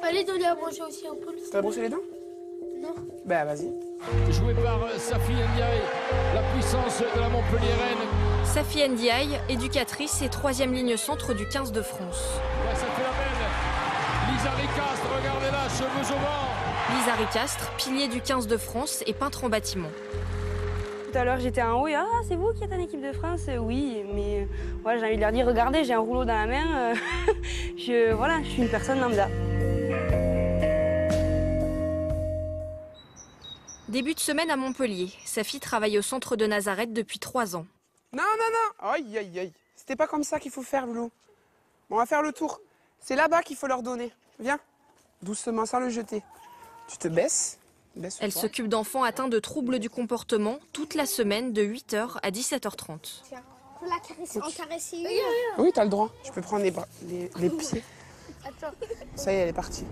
Allez donner à manger aussi aux poules. T'as brossé les dents? Non. Bah vas-y. Joué par Safi Ndiaye, la puissance de la Montpelliéraine. Safi Ndiaye, éducatrice et 3e ligne centre du 15 de France. Ouais, ça fait la belle. Lisa Ricastre, regardez-la, cheveux au vent. Lisa Ricastre, pilier du 15 de France et peintre en bâtiment. Tout à l'heure, j'étais en haut et ah, c'est vous qui êtes en équipe de France? Oui, mais voilà, j'ai envie de leur dire, regardez, j'ai un rouleau dans la main. Voilà, je suis une personne lambda. Début de semaine à Montpellier. Safi travaille au centre de Nazareth depuis 3 ans. Non, non, non. Aïe, aïe, aïe. C'était pas comme ça qu'il faut faire, Loulou. Bon, on va faire le tour. C'est là-bas qu'il faut leur donner. Viens. Doucement, sans le jeter. Tu te baisses. Elle s'occupe d'enfants atteints de troubles du comportement toute la semaine de 8h à 17h30. Tiens, faut la caresser, en caresser une. Oui, t'as le droit. Je peux prendre les pieds. Attends. Ça y est, elle est partie.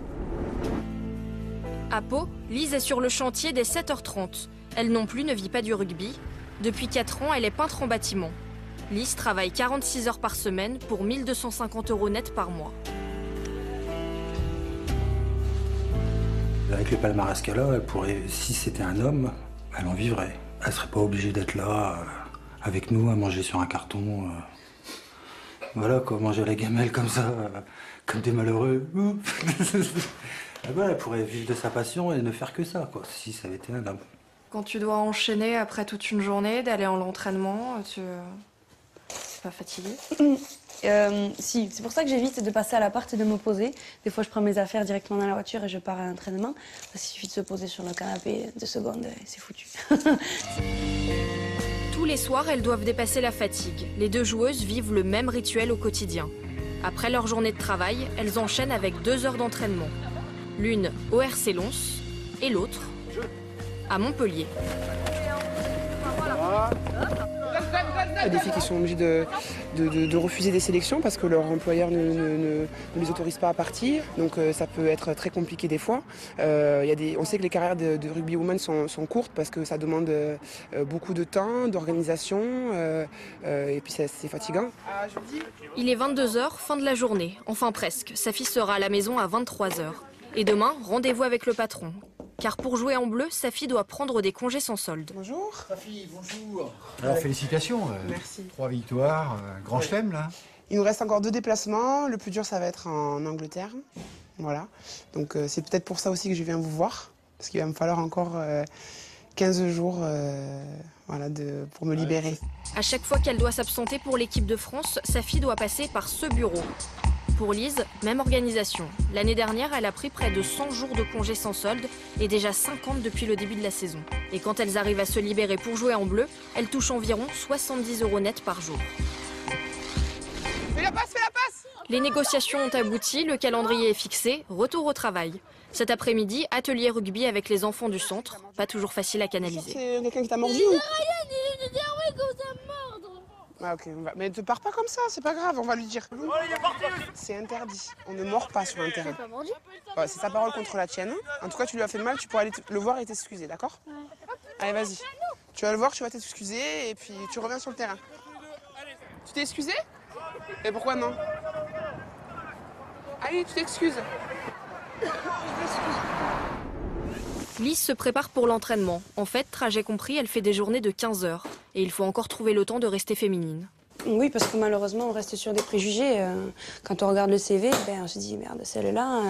À Pau, Lise est sur le chantier dès 7h30. Elle non plus ne vit pas du rugby. Depuis 4 ans, elle est peintre en bâtiment. Lise travaille 46 heures par semaine pour 1 250 € net par mois. Avec le palmarès qu'elle a, elle pourrait, si c'était un homme, elle en vivrait. Elle serait pas obligée d'être là avec nous à manger sur un carton. Voilà quoi, manger à la gamelle comme ça, comme des malheureux. Elle pourrait vivre de sa passion et ne faire que ça, quoi, si ça avait été un homme. Quand tu dois enchaîner après toute une journée, d'aller en l'entraînement, tu n'es pas fatigué? Si, c'est pour ça que j'évite de passer à l'appart et de me poser. Des fois, je prends mes affaires directement dans la voiture et je pars à l'entraînement. Il suffit de se poser sur le canapé 2 secondes et c'est foutu. Tous les soirs, elles doivent dépasser la fatigue. Les 2 joueuses vivent le même rituel au quotidien. Après leur journée de travail, elles enchaînent avec 2 heures d'entraînement. L'une au RC Lons et l'autre à Montpellier. Il y a des filles qui sont obligées de refuser des sélections parce que leur employeur ne les autorise pas à partir. Donc ça peut être très compliqué des fois. On sait que les carrières de rugby women sont courtes parce que ça demande beaucoup de temps, d'organisation et puis c'est fatigant. Il est 22h, fin de la journée. Enfin presque. Safi sera à la maison à 23h. Et demain, rendez-vous avec le patron. Car pour jouer en bleu, Safi doit prendre des congés sans solde. Bonjour. Safi, bonjour. Alors félicitations. Merci. 3 victoires, grand chelem là. Il nous reste encore 2 déplacements. Le plus dur, ça va être en Angleterre. Voilà. Donc c'est peut-être pour ça aussi que je viens vous voir. Parce qu'il va me falloir encore 15 jours voilà, pour me libérer. À chaque fois qu'elle doit s'absenter pour l'équipe de France, Safi doit passer par ce bureau. Pour Lise, même organisation. L'année dernière, elle a pris près de 100 jours de congés sans solde et déjà 50 depuis le début de la saison. Et quand elles arrivent à se libérer pour jouer en bleu, elles touchent environ 70 € net par jour. Fais la passe, fais la passe! Les négociations ont abouti, le calendrier est fixé, retour au travail. Cet après-midi, atelier rugby avec les enfants du centre, pas toujours facile à canaliser. C'est quelqu'un qui t'a mordu ou... Il est énervé comme ça mordre. Ah ok, mais ne pars pas comme ça, c'est pas grave, on va lui dire. C'est interdit, on ne mord pas sur un terrain. Pas mordu. Ouais, c'est sa parole contre la tienne. En tout cas, tu lui as fait mal, tu pourras aller le voir et t'excuser, d'accord? Ouais. Allez, vas-y. Tu vas le voir, tu vas t'excuser et puis tu reviens sur le terrain. Tu t'es excusé? Et pourquoi non? Allez, tu t'excuses. Lise se prépare pour l'entraînement. En fait, trajet compris, elle fait des journées de 15 heures. Et il faut encore trouver le temps de rester féminine. Oui, parce que malheureusement, on reste sur des préjugés. Quand on regarde le CV, on se dit, merde, celle-là,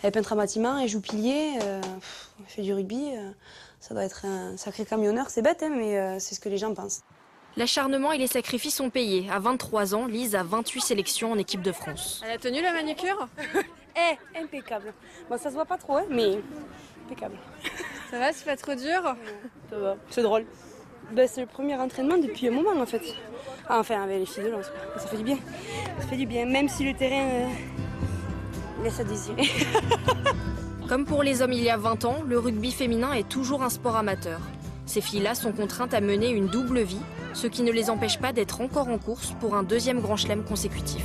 elle est peintre à bâtiment, elle joue pilier, elle fait du rugby. Ça doit être un sacré camionneur. C'est bête, hein, mais c'est ce que les gens pensent. L'acharnement et les sacrifices sont payés. À 23 ans, Lise a 28 sélections en équipe de France. Elle a tenu la manucure? Impeccable. Bon, ça se voit pas trop, hein, mais impeccable. Ça va, c'est pas trop dur? Ça va, c'est drôle. C'est le premier entraînement depuis un moment, en fait. Enfin, avec les filles de Lens. Ça fait du bien. Ça fait du bien, même si le terrain laisse à désirer. Comme pour les hommes il y a 20 ans, le rugby féminin est toujours un sport amateur. Ces filles-là sont contraintes à mener une double vie, ce qui ne les empêche pas d'être encore en course pour un 2e grand chelem consécutif.